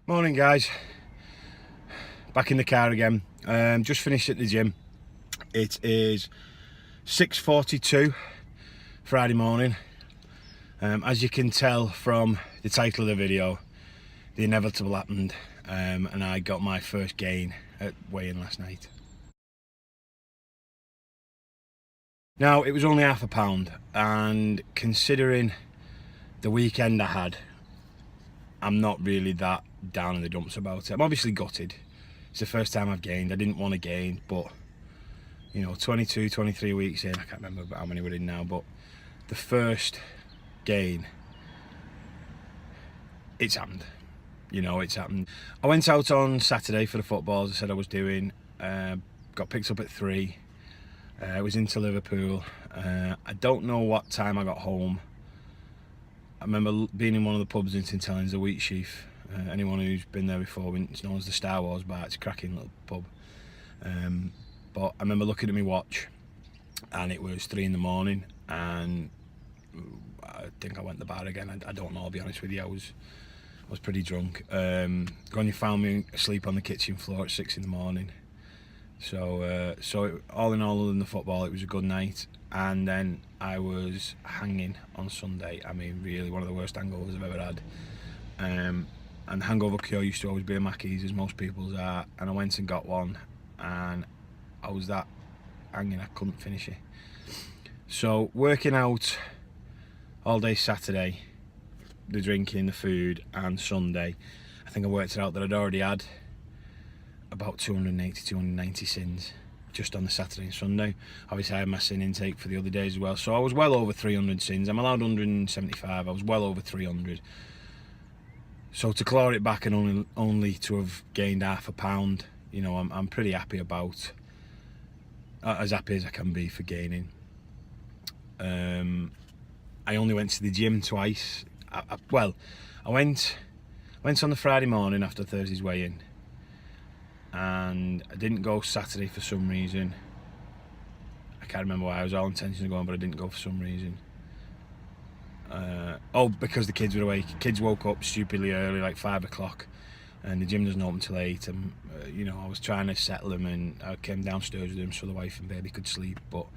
Morning guys, back in the car again. Just finished at the gym. It is 6:42 Friday morning. As you can tell from the title of the video, the inevitable happened, and I got my first gain at weigh-in last night. Now, it was only half a pound, and considering the weekend I had, I'm not really that down in the dumps about it. I'm obviously gutted. It's the first time I've gained. I didn't want to gain, but you know, 22, 23 weeks in, I can't remember how many we're in now, but the first gain, it's happened. You know, it's happened. I went out on Saturday for the football, as I said I was doing. Got picked up at 3. I was into Liverpool. I don't know what time I got home. I remember being in one of the pubs in St Helens, the Wheat Sheaf. Anyone who's been there before, it's known as the Star Wars bar. It's a cracking little pub. But I remember looking at my watch, and it was 3 in the morning, and I think I went to the bar again. I don't know, I'll be honest with you. I was pretty drunk. Granny found me asleep on the kitchen floor at 6 in the morning. So all in all, other than the football, it was a good night. And then I was hanging on Sunday. I mean, really one of the worst hangovers I've ever had. And the hangover cure used to always be a Mackey's, as most people's are. And I went and got one, and I was that hanging I couldn't finish it. So working out all day Saturday, the drinking, the food, and Sunday, I think I worked it out that I'd already had about 280, 290 sins just on the Saturday and Sunday. Obviously I had my sin intake for the other days as well, so I was well over 300 sins. I'm allowed 175, I was well over 300. So to claw it back and only to have gained half a pound, you know, I'm pretty happy about, as happy as I can be for gaining. I only went to the gym twice. I went on the Friday morning after Thursday's weigh-in, and I didn't go Saturday for some reason. I can't remember why. I was all intention of going, but I didn't go for some reason. Because the kids were awake. Kids woke up stupidly early, like 5 o'clock, and the gym doesn't open till 8. And you know, I was trying to settle them, and I came downstairs with them so the wife and baby could sleep. But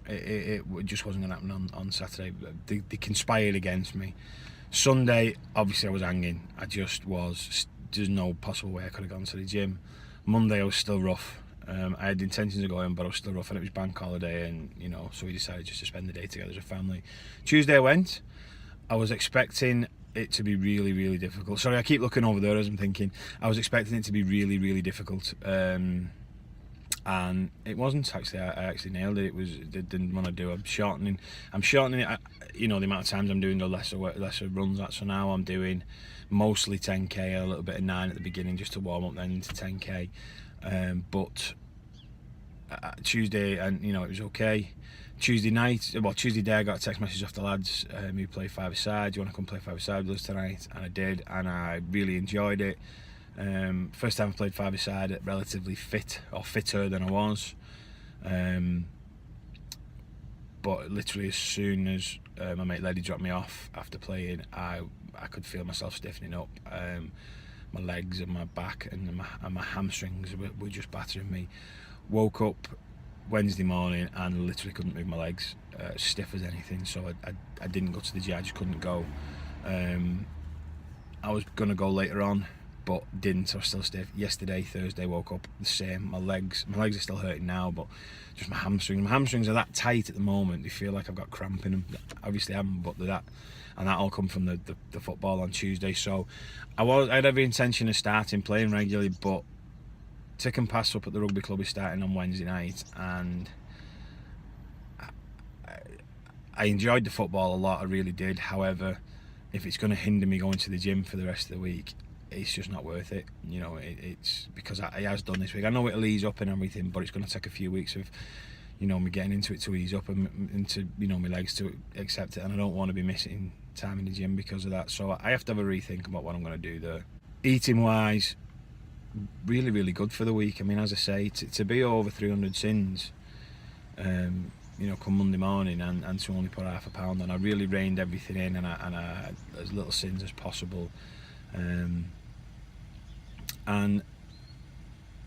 it just wasn't going to happen on Saturday. They conspired against me. Sunday, obviously, I was hanging. I just was. There's no possible way I could have gone to the gym. Monday, I was still rough. I had the intentions of going, but I was still rough, and it was bank holiday, and you know, so we decided just to spend the day together as a family. Tuesday I went. I was expecting it to be really, really difficult. Sorry, I keep looking over there as I'm thinking. I was expecting it to be really, really difficult, and it wasn't actually. I actually nailed it. Didn't want to do. I'm shortening it. You know, the amount of times I'm doing the lesser runs. So now I'm doing mostly 10k, a little bit of 9 at the beginning just to warm up, then into 10k. But Tuesday, and you know, it was okay. Tuesday day, I got a text message off the lads who play 5-a-side. Do you want to come play 5-a-side with us tonight? And I did, and I really enjoyed it. First time I played 5-a-side, relatively fit, or fitter than I was. But literally as soon as my mate Lady dropped me off after playing, I could feel myself stiffening up. My legs and my back and my hamstrings were just battering me. Woke up Wednesday morning and literally couldn't move my legs, stiff as anything. So I didn't go to the gym. I just couldn't go. I was gonna go later on, but didn't. So I was still stiff. Yesterday, Thursday, woke up the same. My legs are still hurting now, but just my hamstrings. My hamstrings are that tight at the moment. They feel like I've got cramp in them. Obviously I haven't, but they're that. And that all come from the football on Tuesday. So I had every intention of starting playing regularly, but Tick and Pass up at the rugby club is starting on Wednesday night, and I enjoyed the football a lot. I really did. However, if it's going to hinder me going to the gym for the rest of the week, it's just not worth it. You know, it's because I has done this week. I know it'll ease up and everything, but it's going to take a few weeks of, you know, me getting into it to ease up and into, you know, my legs to accept it, and I don't want to be missing time in the gym because of that. So I have to have a rethink about what I'm going to do there. Eating wise, really, really good for the week. I mean, as I say, to be over 300 sins, you know, come Monday morning, and to only put half a pound on, I really reined everything in, and I as little sins as possible. and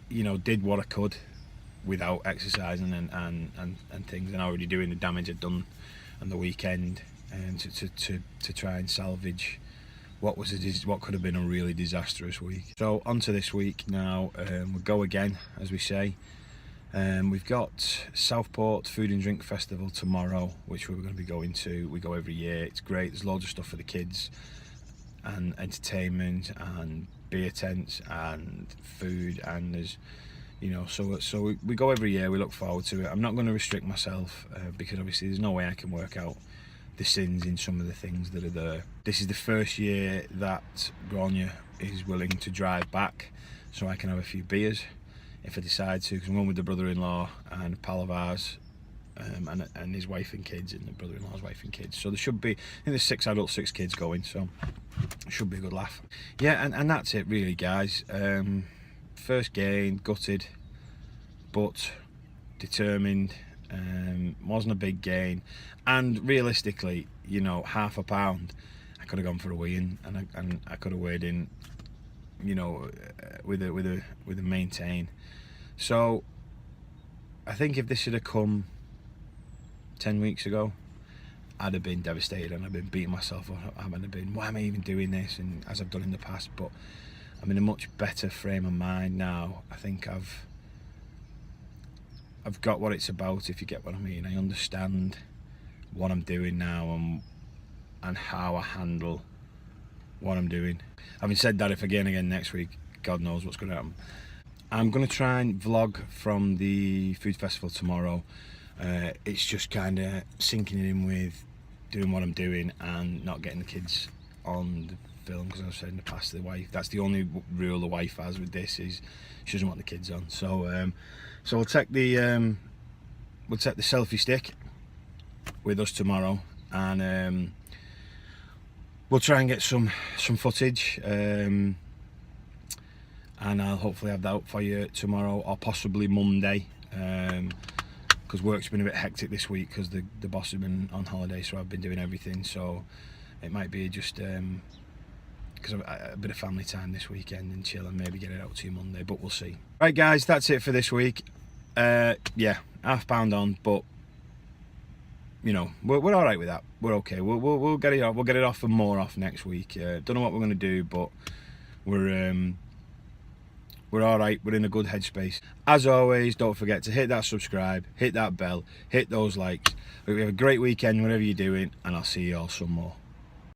you know, did what I could without exercising and things, and already doing the damage I'd done on the weekend, and to try and salvage what could have been a really disastrous week. So onto this week now. We'll go again, as we say. We've got Southport Food and Drink Festival tomorrow, which we're going to be going to. We go every year. It's great. There's loads of stuff for the kids, and entertainment, and beer tents, and food, and there's, you know, so we go every year. We look forward to it. I'm not going to restrict myself because obviously there's no way I can work out the sins in some of the things that are there. This is the first year that Grania is willing to drive back, so I can have a few beers if I decide to, because I'm going with the brother-in-law and a pal of ours, and his wife and kids, and the brother-in-law's wife and kids. So there should be, I think there's 6 adults, 6 kids going, so it should be a good laugh. Yeah, and that's it really, guys. First game, gutted, but determined. Wasn't a big gain, and realistically, you know, £0.5 I could have gone for a win, and I could have weighed in, you know, with a maintain. So I think if this had come 10 weeks ago, I'd have been devastated, and I've been beating myself up. I would have been, why am I even doing this? And as I've done in the past, but I'm in a much better frame of mind now. I think I've got what it's about, if you get what I mean. I understand what I'm doing now, and how I handle what I'm doing. Having said that, if I gain again next week, God knows what's going to happen. I'm going to try and vlog from the food festival tomorrow. It's just kind of sinking it in with doing what I'm doing and not getting the kids on the film, because I've said in the past, the wife, that's the only rule the wife has with this, is she doesn't want the kids on. So so we'll take the selfie stick with us tomorrow, and we'll try and get some footage, and I'll hopefully have that up for you tomorrow or possibly Monday, because work's been a bit hectic this week because the boss has been on holiday, so I've been doing everything. So it might be just because a bit of family time this weekend and chill, and maybe get it out to you Monday, but we'll see. Right guys, that's it for this week. Yeah, £0.5 on, but you know, we're all right with that. We're okay. We'll get it off. We'll get it off and more off next week. Don't know what we're going to do, but we're all right. We're in a good headspace. As always, don't forget to hit that subscribe, hit that bell, hit those likes. We have a great weekend, whatever you're doing, and I'll see you all some more.